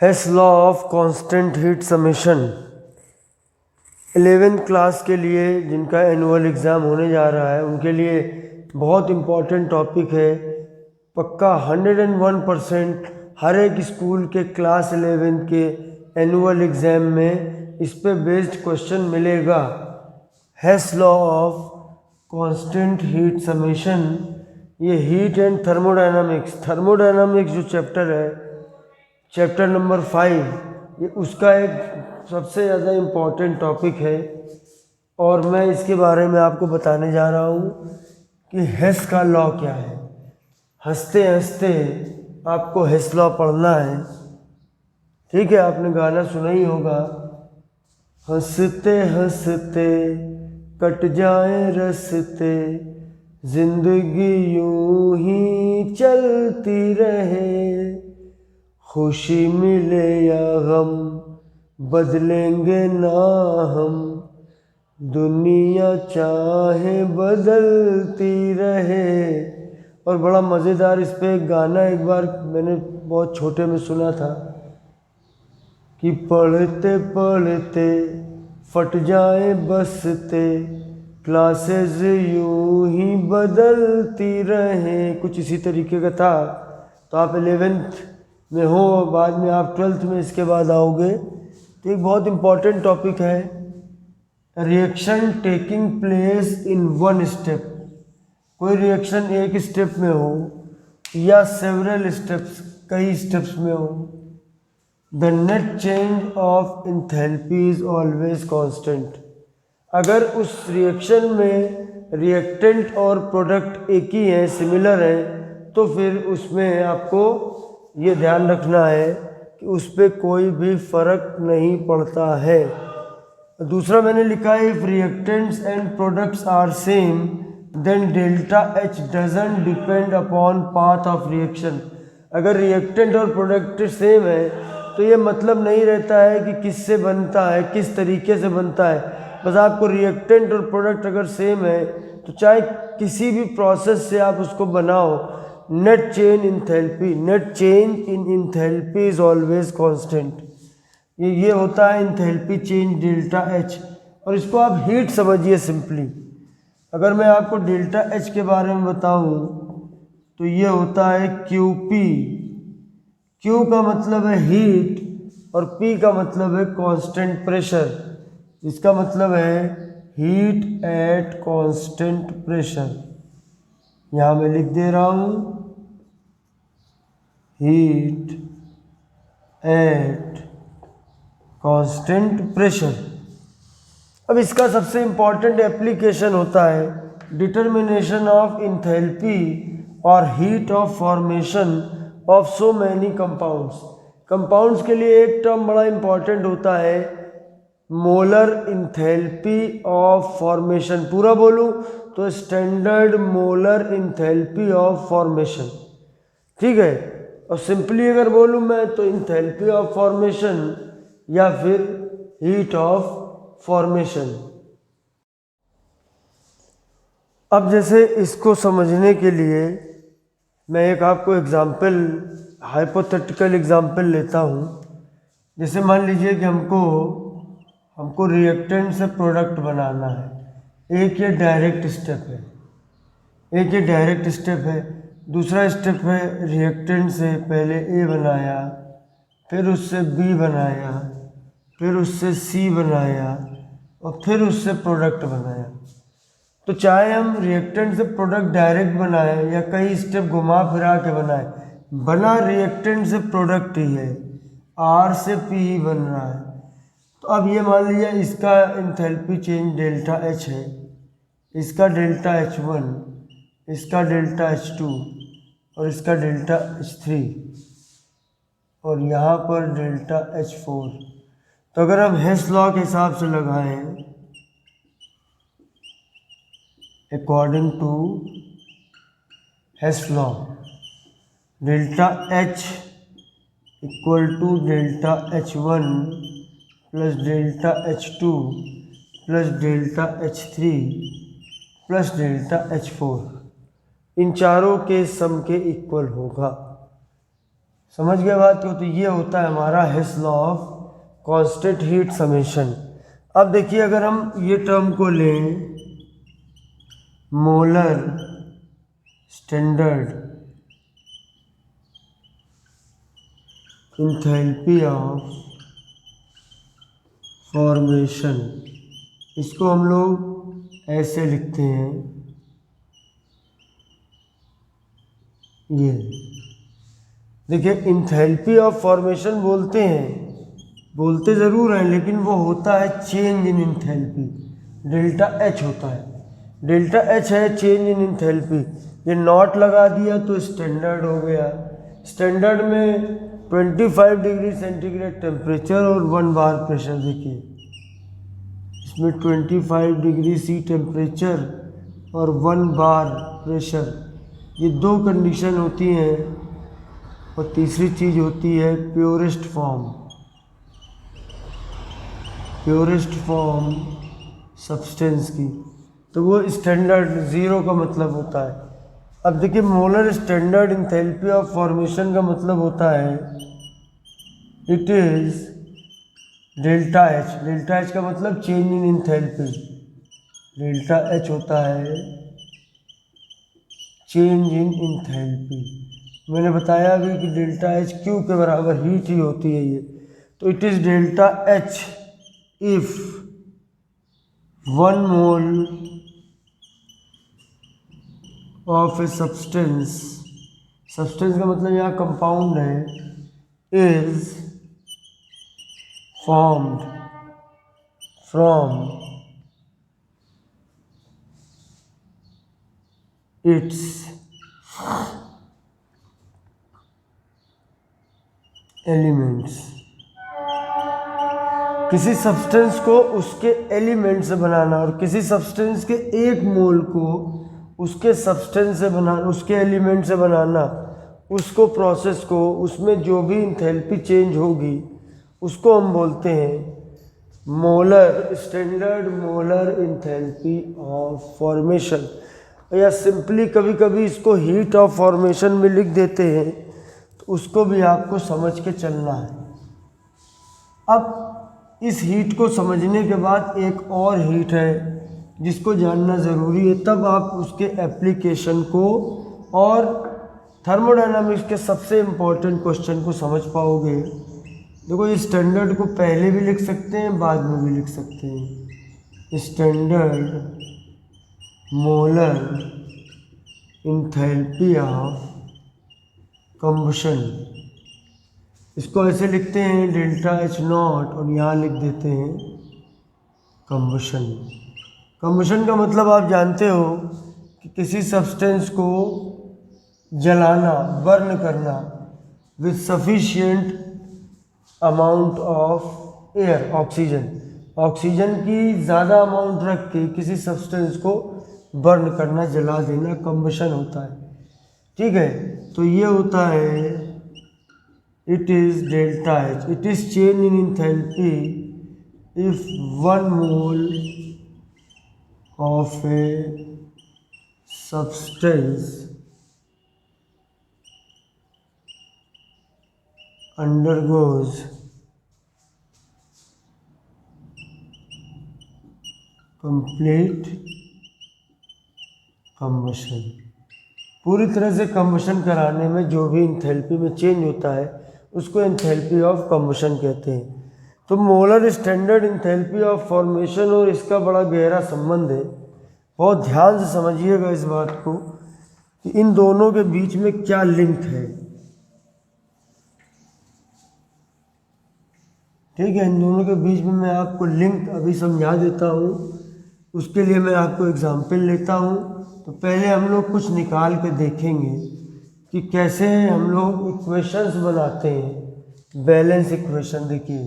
हेस law of constant heat summation 11th class के लिए जिनका एनुअल एग्ज़ाम होने जा रहा है उनके लिए बहुत इम्पॉर्टेंट टॉपिक है। पक्का 101% हर एक स्कूल के क्लास 11 के एनुअल एग्ज़ाम में इस पे बेस्ड क्वेश्चन मिलेगा। Hess law of constant heat summation, ये हीट एंड थर्मोडायनामिक्स जो चैप्टर है, चैप्टर नंबर 5, ये उसका एक सबसे ज़्यादा इम्पॉर्टेंट टॉपिक है और मैं इसके बारे में आपको बताने जा रहा हूँ कि हेस का लॉ क्या है। हंसते हंसते आपको हेस लॉ पढ़ना है, ठीक है। आपने गाना सुना ही होगा, हंसते हंसते कट जाए रस्ते, जिंदगी यूं ही चलती रहे, खुशी मिले या गम बदलेंगे ना हम, दुनिया चाहे बदलती रहे। और बड़ा मज़ेदार इस पे एक गाना एक बार मैंने बहुत छोटे में सुना था कि पढ़ते पढ़ते फट जाए बसते, क्लासेस यूं ही बदलती रहे, कुछ इसी तरीके का था। तो आप 11th में हो, बाद में आप 12th में इसके बाद आओगे। तो एक बहुत इम्पॉर्टेंट टॉपिक है, reaction taking place in one step. कोई रिएक्शन एक स्टेप में हो या सेवरल स्टेप्स, कई स्टेप्स में हो, the net change of enthalpy is always constant. अगर उस रिएक्शन में रिएक्टेंट और प्रोडक्ट एक ही हैं, सिमिलर हैं, तो फिर उसमें आपको ये ध्यान रखना है कि उस पर कोई भी फर्क नहीं पड़ता है। दूसरा मैंने लिखा है, if reactants and products are same then delta H doesn't depend upon path of reaction. अगर रिएक्टेंट और प्रोडक्ट सेम है तो ये मतलब नहीं रहता है कि किससे बनता है, किस तरीके से बनता है। बस आपको रिएक्टेंट और प्रोडक्ट अगर सेम है तो चाहे किसी भी प्रोसेस से आप उसको बनाओ, net change in enthalpy is always constant. ये होता है इंथैल्पी चेंज डेल्टा एच, और इसको आप हीट समझिए सिंपली। अगर मैं आपको डेल्टा एच के बारे में बताऊं तो ये होता है क्यूपी। क्यू का मतलब है हीट और पी का मतलब है कांस्टेंट प्रेशर। इसका मतलब है हीट एट कांस्टेंट प्रेशर। यहाँ मैं लिख दे रहा हूँ, हीट एट कांस्टेंट प्रेशर। अब इसका सबसे इम्पॉर्टेंट एप्लीकेशन होता है डिटर्मिनेशन ऑफ इंथैल्पी और heat of formation of so many compounds. Compounds के लिए एक टर्म बड़ा इम्पॉर्टेंट होता है, मोलर इंथैल्पी ऑफ फॉर्मेशन। पूरा बोलूँ तो standard molar enthalpy of formation, ठीक है। और सिंपली अगर बोलूँ मैं तो इंथैल्पी ऑफ फॉर्मेशन या फिर हीट ऑफ फॉर्मेशन। अब जैसे इसको समझने के लिए मैं एक आपको एग्जाम्पल, हाइपोथेटिकल एग्जाम्पल लेता हूँ। जैसे मान लीजिए कि हमको रिएक्टेंट से प्रोडक्ट बनाना है। एक ये डायरेक्ट स्टेप है, दूसरा स्टेप है रिएक्टेंट से पहले ए बनाया, फिर उससे बी बनाया, फिर उससे सी बनाया और फिर उससे प्रोडक्ट बनाया। तो चाहे हम रिएक्टेंट से प्रोडक्ट डायरेक्ट बनाए या कई स्टेप घुमा फिरा के बनाए, बना रिएक्टेंट से प्रोडक्ट ही है, आर से पी ही बन रहा है। तो अब ये मान लीजिए इसका इंथैल्पी चेंज डेल्टा एच है, इसका डेल्टा एच 1, इसका डेल्टा एच 2 और इसका डेल्टा एच 3 और यहाँ पर डेल्टा एच 4। तो अगर हम हेस लॉ के हिसाब से लगाएं, according to Hess law, delta H equal to delta H 1 plus delta H 2 plus delta H 3 plus delta H 4, इन चारों के सम के इक्वल होगा। समझ गए बात को? तो ये होता है हमारा Hess law of constant heat summation. अब देखिए अगर हम ये टर्म को लें, molar standard enthalpy of formation, इसको हम लोग ऐसे लिखते हैं, ये देखिए इंथैल्पी ऑफ फॉर्मेशन बोलते ज़रूर हैं, लेकिन वो होता है change in enthalpy, delta H होता है, डेल्टा एच है चेंज इन इंथैल्पी। ये नॉट लगा दिया तो स्टैंडर्ड हो गया। स्टैंडर्ड में 25 डिग्री सेंटीग्रेड टेम्परेचर और 1 बार प्रेशर। देखिए इसमें 25 डिग्री सी टेम्परेचर और 1 बार प्रेशर, ये 2 कंडीशन होती हैं। और तीसरी चीज़ होती है प्योरेस्ट फॉर्म सब्सटेंस की, तो वो स्टैंडर्ड 0 का मतलब होता है। अब देखिए molar standard enthalpy of formation का मतलब होता है it is delta H. Delta H का मतलब change in enthalpy, delta H होता है चेंज इन इंथैल्पी। मैंने बताया अभी कि डेल्टा एच क्यू के बराबर हीट ही होती है ये, तो it is delta H if 1 mole of a substance का मतलब यहाँ कंपाउंड है, is formed from its elements. किसी सब्सटेंस को उसके एलिमेंट से बनाना और किसी सब्सटेंस के एक मोल को उसके सब्सटेंस से बनाना, उसके एलिमेंट से बनाना, उसको प्रोसेस को, उसमें जो भी इंथैल्पी चेंज होगी उसको हम बोलते हैं molar standard molar enthalpy of formation, या सिंपली कभी कभी इसको हीट ऑफ फॉर्मेशन में लिख देते हैं, तो उसको भी आपको समझ के चलना है। अब इस हीट को समझने के बाद एक और हीट है जिसको जानना ज़रूरी है, तब आप उसके एप्लीकेशन को और थर्मोडायनामिक्स के सबसे इम्पोर्टेंट क्वेश्चन को समझ पाओगे। देखो ये स्टैंडर्ड को पहले भी लिख सकते हैं, बाद में भी लिख सकते हैं। Standard molar enthalpy of combustion, इसको ऐसे लिखते हैं डेल्टा एच नॉट, और यहाँ लिख देते हैं कंबशन। कंबशन का मतलब आप जानते हो कि किसी सब्सटेंस को जलाना, बर्न करना with sufficient amount of air, oxygen की ज़्यादा अमाउंट रख के किसी सब्सटेंस को बर्न करना, जला देना, कंबशन होता है। ठीक है, तो ये होता है it is delta H, it is change in enthalpy if 1 mole of A substance undergoes complete combustion। पूरी तरह से कंबशन कराने में जो भी इंथैल्पी में चेंज होता है उसको इंथैल्पी ऑफ कंबशन कहते हैं। तो molar standard enthalpy of formation और इसका बड़ा गहरा संबंध है। बहुत ध्यान से समझिएगा इस बात को कि इन दोनों के बीच में क्या लिंक है। ठीक है, इन दोनों के बीच में मैं आपको लिंक अभी समझा देता हूँ। उसके लिए मैं आपको एग्जाम्पल लेता हूँ। तो पहले हम लोग कुछ निकाल के देखेंगे कि कैसे हम लोग इक्वेशंस बनाते हैं। बैलेंस इक्वेशन देखिए,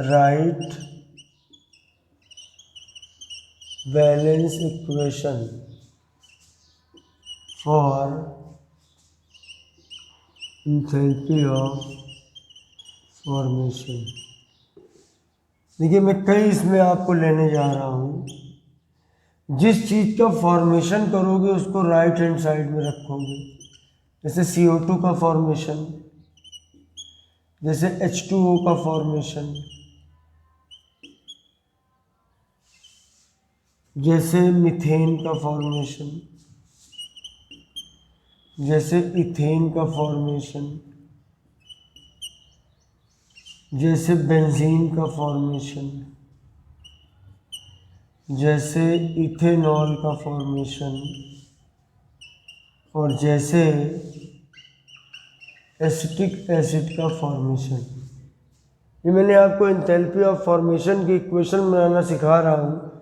right balance equation for enthalpy of formation. देखिए मैं कई इसमें आपको लेने जा रहा हूँ। जिस चीज़ का फॉर्मेशन करोगे उसको राइट हैंड साइड में रखोगे, जैसे CO2 का फॉर्मेशन, जैसे H2O का फॉर्मेशन, जैसे मीथेन का फॉर्मेशन, जैसे इथेन का फॉर्मेशन, जैसे बेंजीन का फॉर्मेशन, जैसे इथेनॉल का फॉर्मेशन, और जैसे एसिटिक एसिड का फॉर्मेशन। ये मैंने आपको एंथैल्पी ऑफ फॉर्मेशन की इक्वेशन बनाना सिखा रहा हूँ।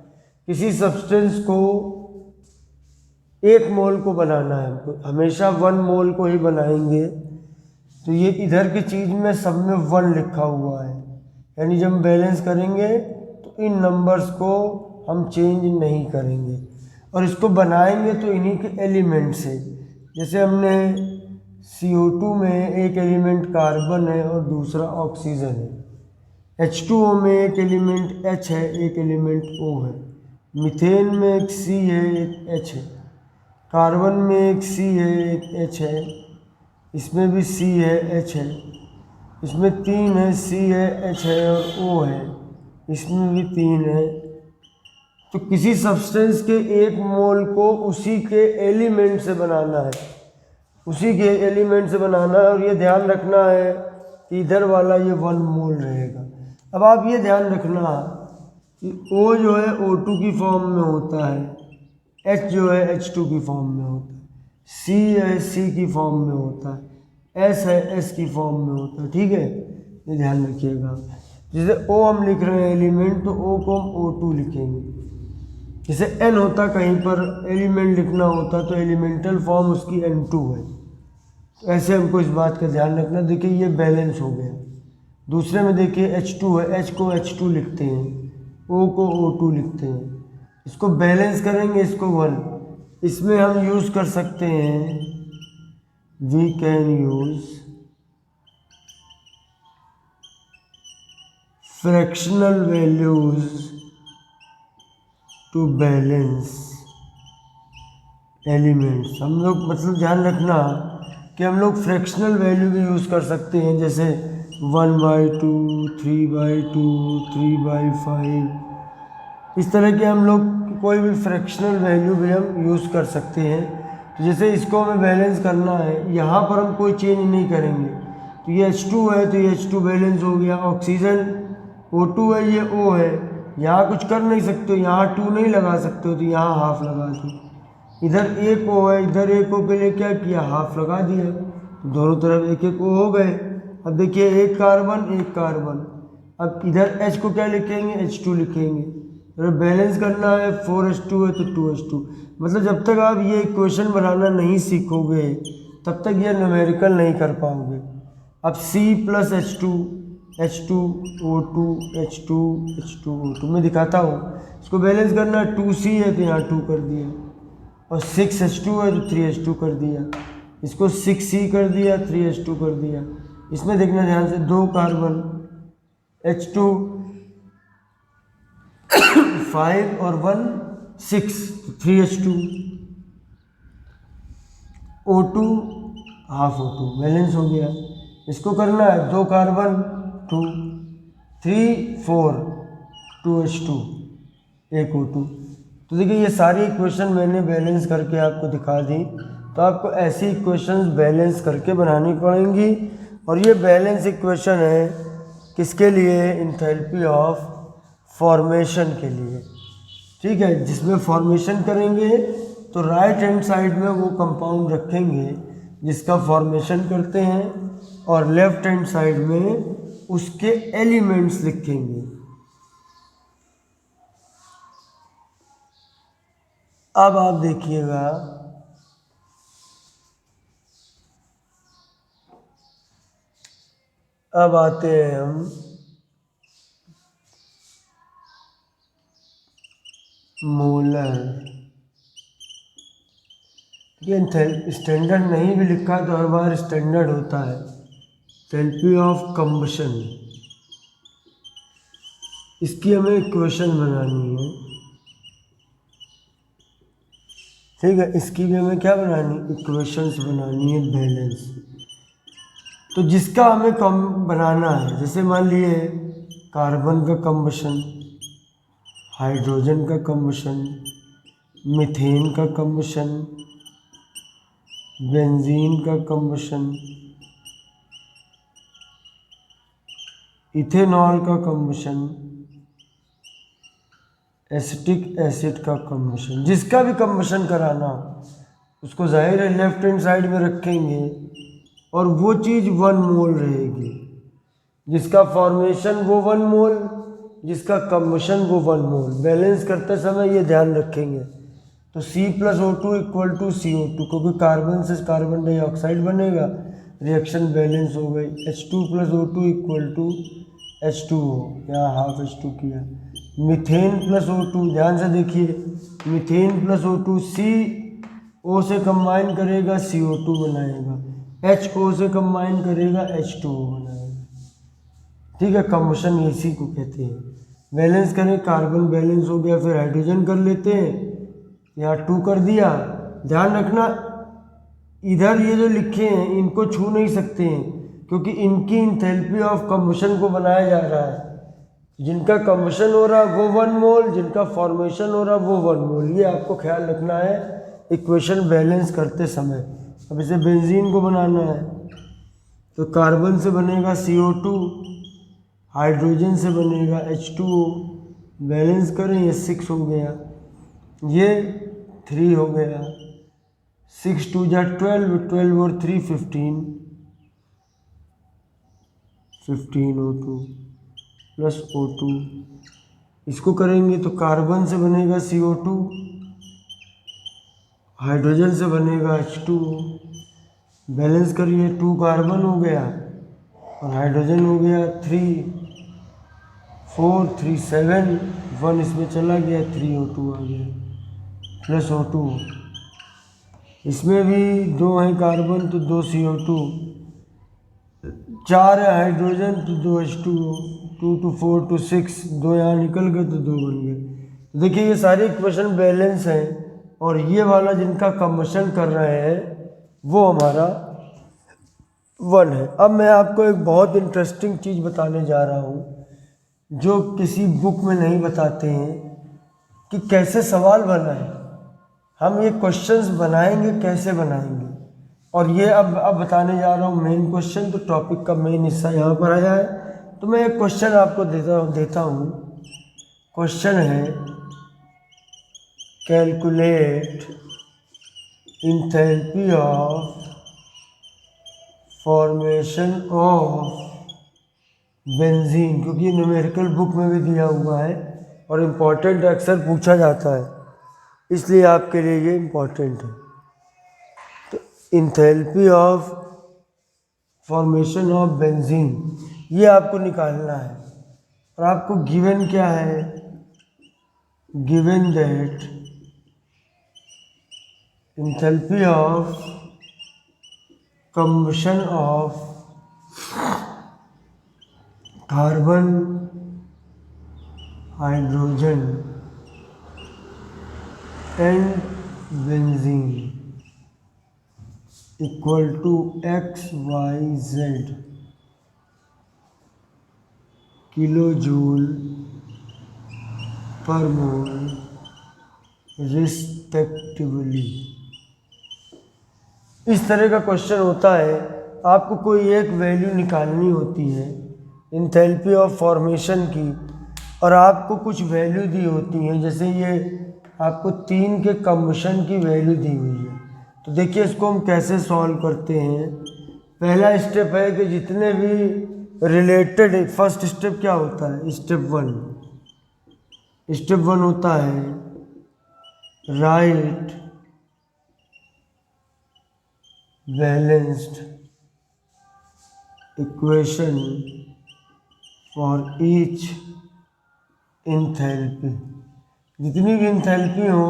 किसी सब्सटेंस को 1 मोल को बनाना है हमको, हमेशा 1 मोल को ही बनाएंगे। तो ये इधर की चीज़ में सब में 1 लिखा हुआ है, यानी जब हम बैलेंस करेंगे तो इन नंबर्स को हम चेंज नहीं करेंगे और इसको बनाएंगे तो इन्हीं के एलिमेंट से। जैसे हमने CO2 में एक एलिमेंट कार्बन है और दूसरा ऑक्सीजन है, H2O में एक एलिमेंट H है, एक एलिमेंट O है, मीथेन में एक C है, एक H है, कार्बन में एक C है, एक H है, इसमें भी C है, H है, इसमें 3 है, C है, H है और O है, इसमें भी 3 है। तो किसी सब्सटेंस के 1 मोल को उसी के एलिमेंट से बनाना है, उसी के एलिमेंट से बनाना है। और ये ध्यान रखना है कि इधर वाला ये 1 मोल रहेगा। अब आप ये ध्यान रखना कि O जो है O2 की फॉर्म में होता है, H जो है H2 की फॉर्म में होता है, C है C की फॉर्म में होता है, S है S की फॉर्म में होता है। ठीक है, ये ध्यान रखिएगा। जैसे O हम लिख रहे हैं एलिमेंट, तो O को हम O2 लिखेंगे। जैसे N होता, कहीं पर एलिमेंट लिखना होता तो एलिमेंटल फॉर्म उसकी N2 है। तो ऐसे हमको इस बात का ध्यान रखना। देखिए ये बैलेंस हो गया। दूसरे में देखिए H2 है, H को H2 लिखते हैं, O को O2 लिखते हैं। इसको बैलेंस करेंगे, इसको 1। इसमें हम यूज़ कर सकते हैं, we can use fractional values to balance elements. हम लोग मतलब ध्यान रखना कि हम लोग फ्रैक्शनल वैल्यू भी यूज़ कर सकते हैं, जैसे 1/2, 3/2, 3/5। इस तरह के हम लोग कोई भी फ्रैक्शनल वैल्यू भी हम यूज़ कर सकते हैं। तो जैसे इसको हमें बैलेंस करना है, यहाँ पर हम कोई चेंज नहीं करेंगे। तो ये H2 है तो ये H2 बैलेंस हो गया। ऑक्सीजन O2 है, ये O है, यहाँ कुछ कर नहीं सकते हो, यहाँ 2 नहीं लगा सकते हो तो यहाँ हाफ लगा दो। इधर एक O है, इधर एक O के लिए क्या किया, हाफ लगा दिया। तो दोनों तरफ एक एक O हो गए। अब देखिए एक कार्बन एक कार्बन। अब इधर H को क्या लिखेंगे, H2 लिखेंगे। अगर बैलेंस करना है 4H2 है तो 2H2। मतलब जब तक आप ये इक्वेशन बनाना नहीं सीखोगे तब तक ये न्यूमेरिकल नहीं कर पाओगे। अब C plus H2, H2 O2 H2 H2 O2 मैं दिखाता हूँ। इसको बैलेंस करना है, 2C है तो यहाँ 2 कर दिया, और 6H2 है तो 3H2 कर दिया। इसको 6C कर दिया, 3H2 कर दिया। इसमें देखना ध्यान से, 2 कार्बन, H2 5 और 1 6, 3H2, O2 half O2 balance हो गया। इसको करना है 2 कार्बन 2, 3 4, 2H2, एक O2। तो देखिए ये सारी इक्वेशन मैंने बैलेंस करके आपको दिखा दी। तो आपको ऐसी इक्वेशंस बैलेंस करके बनानी पड़ेंगी। और ये बैलेंस इक्वेशन है किसके लिए, इंथैल्पी ऑफ फॉर्मेशन के लिए। ठीक है, जिसमें फॉर्मेशन करेंगे तो राइट हैंड साइड में वो कंपाउंड रखेंगे जिसका फॉर्मेशन करते हैं, और लेफ्ट हैंड साइड में उसके एलिमेंट्स लिखेंगे। अब आप देखिएगा, अब आते हैं हम मोलर। ये स्टैंडर्ड नहीं भी लिखा तो हर बार स्टैंडर्ड होता है। एंथैल्पी ऑफ कंबशन, इसकी हमें इक्वेशन बनानी है। ठीक है, इसकी भी हमें क्या बनानी, इक्वेशंस बनानी है बैलेंस। तो जिसका हमें कम बनाना है, जैसे मान लिए कार्बन का कम्बशन, हाइड्रोजन का कम्बशन, मीथेन का कम्बशन, बेंजीन का कम्बशन, इथेनॉल का कम्बशन, एसिटिक एसिड का कम्बशन, जिसका भी कम्बशन कराना उसको जाहिर है लेफ्ट हैंड साइड में रखेंगे और वो चीज़ 1 मोल रहेगी। जिसका फॉर्मेशन वो 1 मोल, जिसका कम्बशन वो 1 मोल। बैलेंस करते समय ये ध्यान रखेंगे। तो C+O2 इक्वल टू CO2, क्योंकि कार्बन से कार्बन डाइऑक्साइड बनेगा, रिएक्शन बैलेंस हो गई। H2+O2 इक्वल टू H2O, यहाँ हाफ H2 किया। मीथेन प्लस O2, ध्यान से देखिए, मीथेन प्लस O2 CO से कंबाइन करेगा CO2 बनाएगा, HO से कंबाइन करेगा H2O बनाएगा। ठीक है, कम्बशन इसी को कहते हैं। बैलेंस करें, कार्बन बैलेंस हो गया, फिर हाइड्रोजन कर लेते हैं, यहाँ 2 कर दिया। ध्यान रखना इधर ये जो लिखे हैं इनको छू नहीं सकते हैं, क्योंकि इनकी इंथैल्पी ऑफ कम्बशन को बनाया जा रहा है। जिनका कम्बशन हो रहा है वो 1 मोल, जिनका फॉर्मेशन हो रहा है वो 1 मोल। ये आपको ख्याल रखना है इक्वेशन बैलेंस करते समय। अब इसे बेंजीन को बनाना है, तो कार्बन से बनेगा CO2, हाइड्रोजन से बनेगा H2O। बैलेंस करें, ये 6 हो गया, ये 3 हो गया। 6 2 जा 12, 12 और 3 15, 15 O2 प्लस O2। इसको करेंगे तो कार्बन से बनेगा CO2, हाइड्रोजन से बनेगा H2O। बैलेंस करिए, 2 कार्बन हो गया और हाइड्रोजन हो गया 3, 4 3 7, 1 इसमें चला गया, 3 O2 आ गया प्लस O2। इसमें भी 2 हैं कार्बन तो 2 CO2, 4 है हाइड्रोजन तो 2 H2O, 2 2 4 2 6, 2 यहाँ निकल गए तो 2 बन गए। देखिए ये सारे इक्वेशन बैलेंस हैं, और ये वाला जिनका कम्बशन कर रहे हैं वो हमारा 1 है। अब मैं आपको एक बहुत इंटरेस्टिंग चीज़ बताने जा रहा हूँ जो किसी बुक में नहीं बताते हैं कि कैसे सवाल बनाएं। हम ये क्वेश्चंस बनाएंगे, कैसे बनाएंगे, और ये अब बताने जा रहा हूँ मेन क्वेश्चन। तो टॉपिक का मेन हिस्सा यहाँ पर आया है, तो मैं एक क्वेश्चन आपको देता हूँ। क्वेश्चन है, calculate enthalpy of formation of benzene, क्योंकि न्यूमेरिकल बुक में भी दिया हुआ है और इम्पॉर्टेंट अक्सर पूछा जाता है, इसलिए आपके लिए ये इम्पॉर्टेंट है। तो enthalpy of formation of benzene ये आपको निकालना है, और आपको गिवन क्या है, given that enthalpy of combustion of carbon, hydrogen and benzene equal to XYZ kilojoule per mole respectively. इस तरह का क्वेश्चन होता है, आपको कोई एक वैल्यू निकालनी होती है इंथैल्पी ऑफ फॉर्मेशन की, और आपको कुछ वैल्यू दी होती है, जैसे ये आपको 3 के कम्बशन की वैल्यू दी हुई है। तो देखिए इसको हम कैसे सॉल्व करते हैं। पहला स्टेप है कि जितने भी रिलेटेड, फर्स्ट स्टेप क्या होता है, स्टेप 1 होता है right balanced equation for each enthalpy. जितनी भी इंथैल्पी हो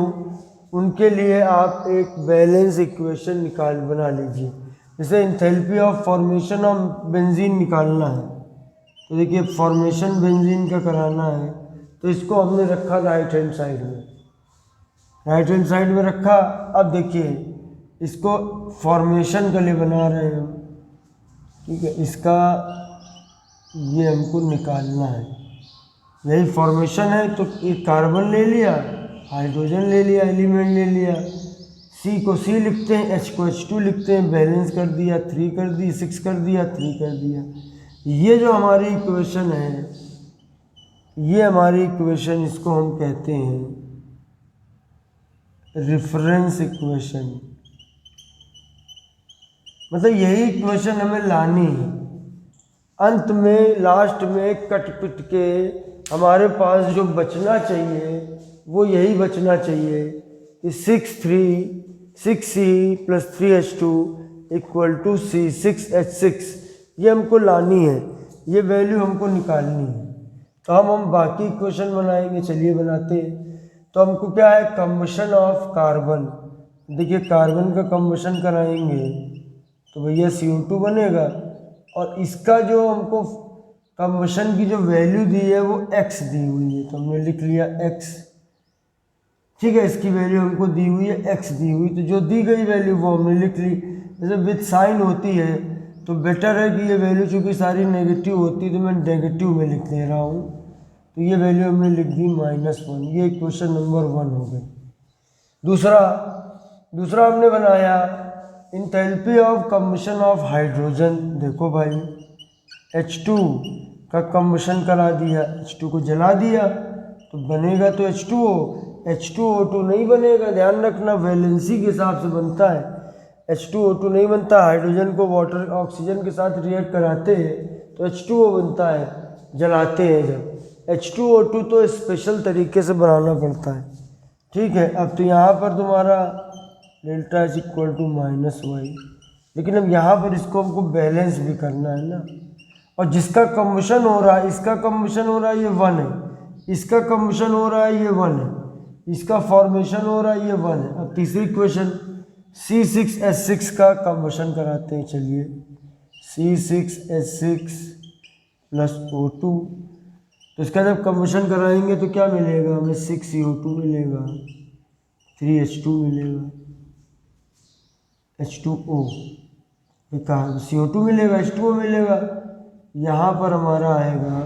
उनके लिए आप एक बैलेंस इक्वेशन बना लीजिए। जैसे enthalpy of formation of benzene निकालना है, तो देखिए फॉर्मेशन बेंजीन का कराना है, तो इसको हमने रखा राइट हैंड साइड में। राइट हैंड साइड में रखा। अब देखिए इसको फॉर्मेशन के लिए बना रहे हैं हम, ठीक है, इसका ये हमको निकालना है, यही फॉर्मेशन है। तो एक कार्बन ले लिया, हाइड्रोजन ले लिया, एलिमेंट ले लिया, सी को सी लिखते हैं, एच को H2 लिखते हैं, बैलेंस कर दिया, 3 कर दी, 6 कर दिया, 3 कर दिया। ये जो हमारी इक्वेशन है, ये हमारी इक्वेशन, इसको हम कहते हैं रेफरेंस इक्वेशन। मतलब यही इक्वेशन हमें लानी है। अंत में लास्ट में कट पिट के हमारे पास जो बचना चाहिए वो यही बचना चाहिए कि 6C + 3H2 = C 6H6। ये हमको लानी है, ये वैल्यू हमको निकालनी है। तो हम बाकी इक्वेशन बनाएंगे, चलिए बनाते हैं। तो हमको क्या है, कम्बशन ऑफ कार्बन। देखिए कार्बन का कम्बशन कराएंगे तो भैया CO2 बनेगा, और इसका जो हमको कम्बशन की जो वैल्यू दी है वो x दी हुई है, तो हमने लिख लिया x, ठीक है। इसकी वैल्यू हमको दी हुई है, x दी हुई, तो जो दी गई वैल्यू वो हमने लिख ली। जैसे विद साइन होती है तो बेटर है कि ये वैल्यू चूँकि सारी नेगेटिव होती है तो मैं नेगेटिव में लिख दे रहा हूँ। तो ये वैल्यू हमने लिख दी -1। ये क्वेश्चन नंबर 1 हो गई। दूसरा हमने बनाया enthalpy of combustion of hydrogen. देखो भाई H2 का कम्बशन करा दिया, H2 को जला दिया तो बनेगा तो H2O, H2O2 नहीं बनेगा, ध्यान रखना वैलेंसी के हिसाब से बनता है। H2O2 नहीं बनता, हाइड्रोजन को वाटर ऑक्सीजन के साथ रिएक्ट कराते हैं तो H2O बनता है, जलाते हैं जब। H2O2 तो स्पेशल तरीके से बनाना पड़ता है, ठीक है। अब तो यहाँ पर तुम्हारा डेल्टा H = -y, लेकिन अब यहाँ पर इसको हमको बैलेंस भी करना है ना। और जिसका कम्बशन हो रहा है, इसका कम्बशन हो रहा है, ये 1 है, इसका कम्बशन हो रहा है, ये 1 है, इसका फॉर्मेशन हो रहा है, ये 1 है। अब तीसरी इक्वेशन C6H6 का कम्बशन कराते हैं, चलिए C6H6 + O2। तो इसका जब कम्बशन कराएंगे तो क्या मिलेगा हमें, 6CO2 मिलेगा, 3H2 मिलेगा, H2O, CO2 मिलेगा, H2O मिलेगा। यहाँ पर हमारा आएगा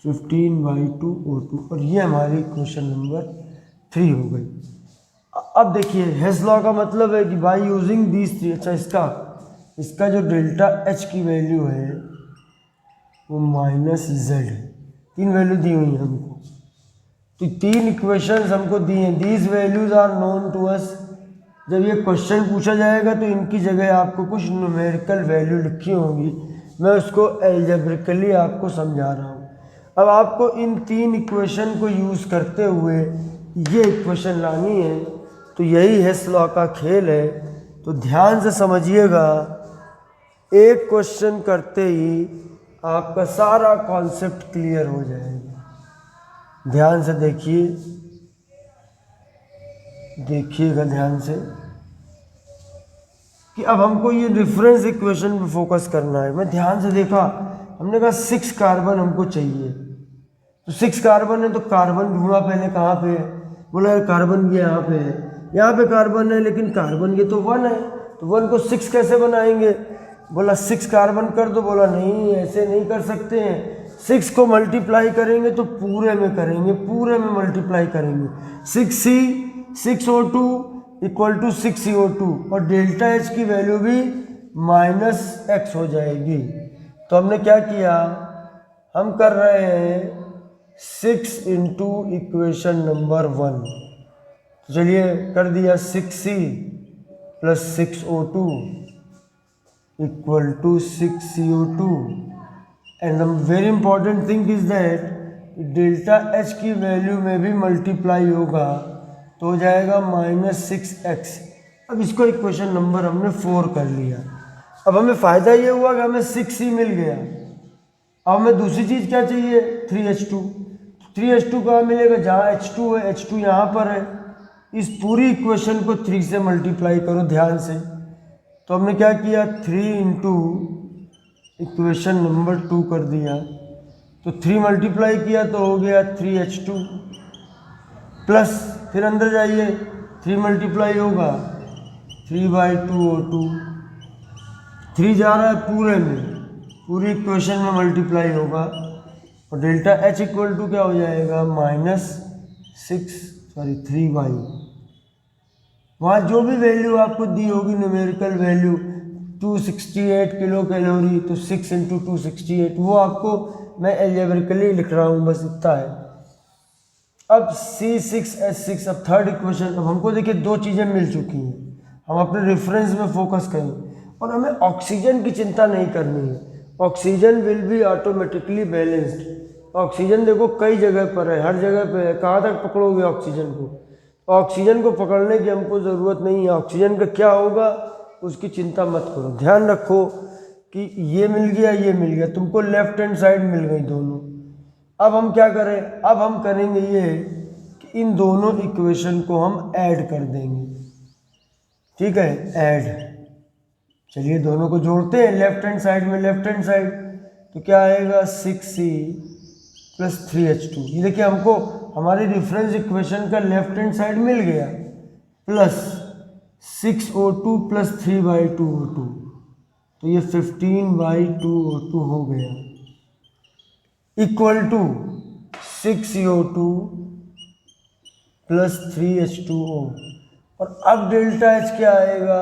15/2 O2, और ये हमारी इक्वेशन नंबर 3 हो गई। अब देखिए हेस लॉ का मतलब है कि बाई यूजिंग दीज 3, अच्छा इसका जो डेल्टा H की वैल्यू है वो -z है। 3 वैल्यू दी हुई है हमको, तो 3 इक्वेशंस हमको दी हैं। These values are known to us. जब ये क्वेश्चन पूछा जाएगा तो इनकी जगह आपको कुछ न्यूमेरिकल वैल्यू लिखी होंगी, मैं उसको एल्जेब्रिकली आपको समझा रहा हूँ। अब आपको इन 3 इक्वेशन को यूज़ करते हुए ये इक्वेशन लानी है, तो यही हेस लॉ का खेल है। तो ध्यान से समझिएगा, एक क्वेश्चन करते ही आपका सारा कॉन्सेप्ट क्लियर हो जाएगा। ध्यान से देखिएगा ध्यान से कि अब हमको ये रेफरेंस इक्वेशन पे फोकस करना है। मैं ध्यान से देखा, हमने कहा 6 कार्बन हमको चाहिए, तो 6 कार्बन है तो कार्बन ढूंढा पहले कहाँ पे है, बोला यार कार्बन ये यहाँ पे है, यहाँ पे कार्बन है, लेकिन कार्बन ये तो 1 है, तो 1 को 6 कैसे बनाएंगे, बोला 6 कार्बन कर दो, बोला नहीं ऐसे नहीं कर सकते हैं, 6 को मल्टीप्लाई करेंगे तो पूरे में करेंगे, पूरे में मल्टीप्लाई करेंगे। 6O2 = 6CO2, और डेल्टा H की वैल्यू भी -x हो जाएगी। तो हमने क्या किया, हम कर रहे हैं 6 × इक्वेशन नंबर 1। तो चलिए कर दिया, 6C + 6O2 = 6CO2, and very important thing is that delta H की वैल्यू में भी मल्टीप्लाई होगा तो हो जाएगा -6x। अब इसको इक्वेशन नंबर हमने 4 कर लिया। अब हमें फ़ायदा ये हुआ कि हमें 6C मिल गया। अब हमें दूसरी चीज़ क्या चाहिए, 3H2। 3H2 कहाँ मिलेगा, जहाँ H2 है, H2 यहाँ पर है। इस पूरी इक्वेशन को 3 से मल्टीप्लाई करो ध्यान से। तो हमने क्या किया, 3 × इक्वेशन नंबर 2 कर दिया। तो 3 मल्टीप्लाई किया तो हो गया 3H2 प्लस फिर अंदर जाइए, 3 मल्टीप्लाई होगा 3/2O2, 3 जा रहा है पूरे में, पूरी इक्वेशन में मल्टीप्लाई होगा और डेल्टा H इक्वल टू क्या हो जाएगा -3y। वहाँ जो भी वैल्यू आपको दी होगी न्यूमेरिकल वैल्यू 268 किलो कैलोरी, तो 6 × 268 वो आपको मैं एल्जेब्रिकली लिख रहा हूँ, बस इतना है। अब C6H6, अब थर्ड इक्वेशन। अब हमको देखिए दो चीज़ें मिल चुकी हैं, हम अपने रेफरेंस में फोकस करें और हमें ऑक्सीजन की चिंता नहीं करनी है। Oxygen will be automatically balanced. Oxygen देखो कई जगह पर है, हर जगह पे है, कहाँ तक पकड़ोगे ऑक्सीजन को? ऑक्सीजन को पकड़ने की हमको ज़रूरत नहीं है। ऑक्सीजन का क्या होगा उसकी चिंता मत करो, ध्यान रखो कि ये मिल गया, ये मिल गया, तुमको लेफ्ट हैंड साइड मिल गई दोनों। अब हम क्या करें? अब हम करेंगे ये कि इन दोनों इक्वेशन को हम ऐड कर देंगे, ठीक है, ऐड। चलिए दोनों को जोड़ते हैं, लेफ्ट हैंड साइड में लेफ्ट हैंड साइड, तो क्या आएगा 6C + 3H2। ये देखिए हमको हमारी रेफरेंस इक्वेशन का लेफ्ट हैंड साइड मिल गया, प्लस 6O2 + 3/2O2, तो ये 15/2O2 हो गया, इक्वल टू 6CO2 + 3H2O। और अब डेल्टा H क्या आएगा?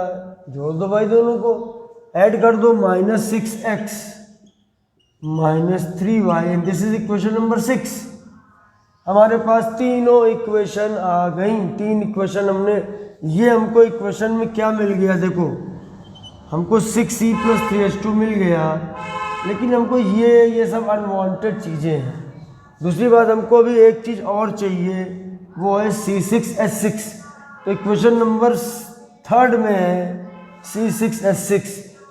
जोड़ दो भाई, दोनों को ऐड कर दो, -6x -3y, and this is equation number 6। हमारे पास तीनों इक्वेशन आ गई, 3 इक्वेशन हमने, ये हमको इक्वेशन में क्या मिल गया? देखो हमको 6C + 3H2 मिल गया, लेकिन हमको ये सब अनवांटेड चीज़ें हैं। दूसरी बात, हमको अभी एक चीज़ और चाहिए, वो है C6H6। तो इक्वेशन नंबर 3 में है C6H6,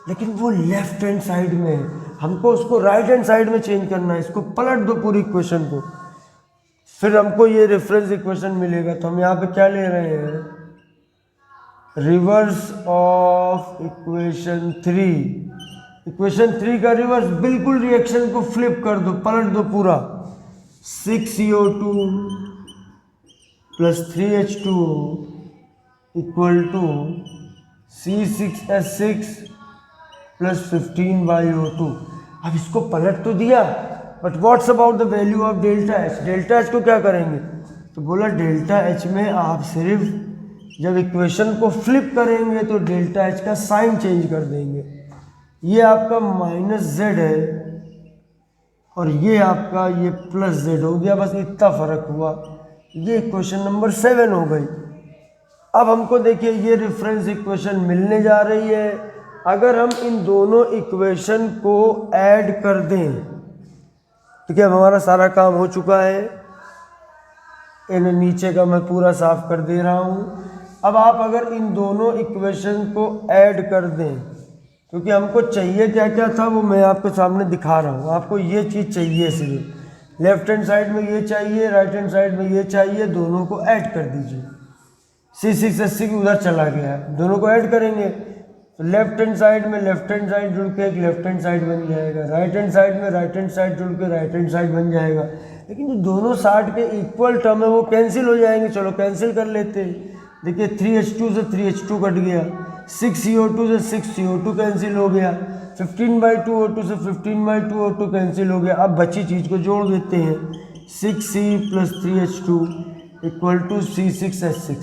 लेकिन वो लेफ्ट हैंड साइड में है, हमको उसको राइट हैंड साइड में चेंज करना है। इसको पलट दो पूरी इक्वेशन को, फिर हमको ये रेफरेंस इक्वेशन मिलेगा। तो हम यहाँ पे क्या ले रहे हैं? Reverse of equation 3। इक्वेशन 3 का रिवर्स, बिल्कुल रिएक्शन को फ्लिप कर दो, पलट दो पूरा। 6CO2 + 3H2O equal to C6H6 + 15/O2। अब इसको पलट तो दिया, but what's about the value of delta H? Delta H को क्या करेंगे? तो बोला डेल्टा H में आप सिर्फ जब इक्वेशन को फ्लिप करेंगे तो डेल्टा H का साइन चेंज कर देंगे। ये आपका -z है और ये आपका ये +z हो गया, बस इतना फर्क हुआ। ये इक्वेशन नंबर 7 हो गई। अब हमको देखिए ये रेफरेंस इक्वेशन मिलने जा रही है। अगर हम इन दोनों इक्वेशन को ऐड कर दें तो क्या हमारा सारा काम हो चुका है। इन नीचे का मैं पूरा साफ कर दे रहा हूँ। अब आप अगर इन दोनों इक्वेशन को ऐड कर दें, क्योंकि हमको चाहिए क्या क्या था वो मैं आपके सामने दिखा रहा हूँ। आपको ये चीज़ चाहिए, सिर्फ लेफ्ट हैंड साइड में ये चाहिए, राइट हैंड साइड में ये चाहिए, दोनों को ऐड कर दीजिए। C6H6 उधर चला गया, दोनों को ऐड करेंगे तो लेफ्ट हैंड साइड में लेफ्ट हैंड साइड जुड़ के एक लेफ्ट हैंड साइड बन जाएगा, राइट हैंड साइड में राइट हैंड साइड जुड़ के राइट हैंड साइड बन जाएगा। लेकिन जो दोनों साइड के इक्वल टर्म है वो कैंसिल हो जाएंगे। चलो कैंसिल कर लेते हैं। देखिए 3H2 से 3H2 कट गया, 6CO2 से 6CO2 कैंसिल हो गया, 15/2O2 से 15/2O2 कैंसिल हो गया। अब बची चीज़ को जोड़ देते हैं, 6C + 3H2 equal to C6H6।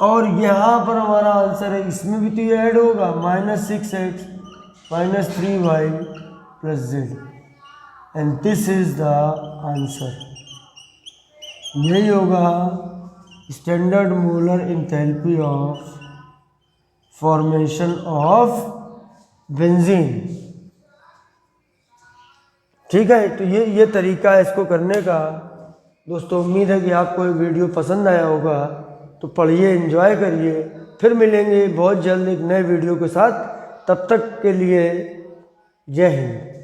और यहाँ पर हमारा आंसर है, इसमें भी तो ये ऐड होगा, -6x -3y + z, and this is the answer. यही होगा standard molar enthalpy of formation of benzene. ठीक है, तो ये तरीका है इसको करने का। दोस्तों उम्मीद है कि आपको ये वीडियो पसंद आया होगा, तो पढ़िए, एंजॉय करिए। फिर मिलेंगे बहुत जल्द एक नए वीडियो के साथ। तब तक के लिए जय हिंद।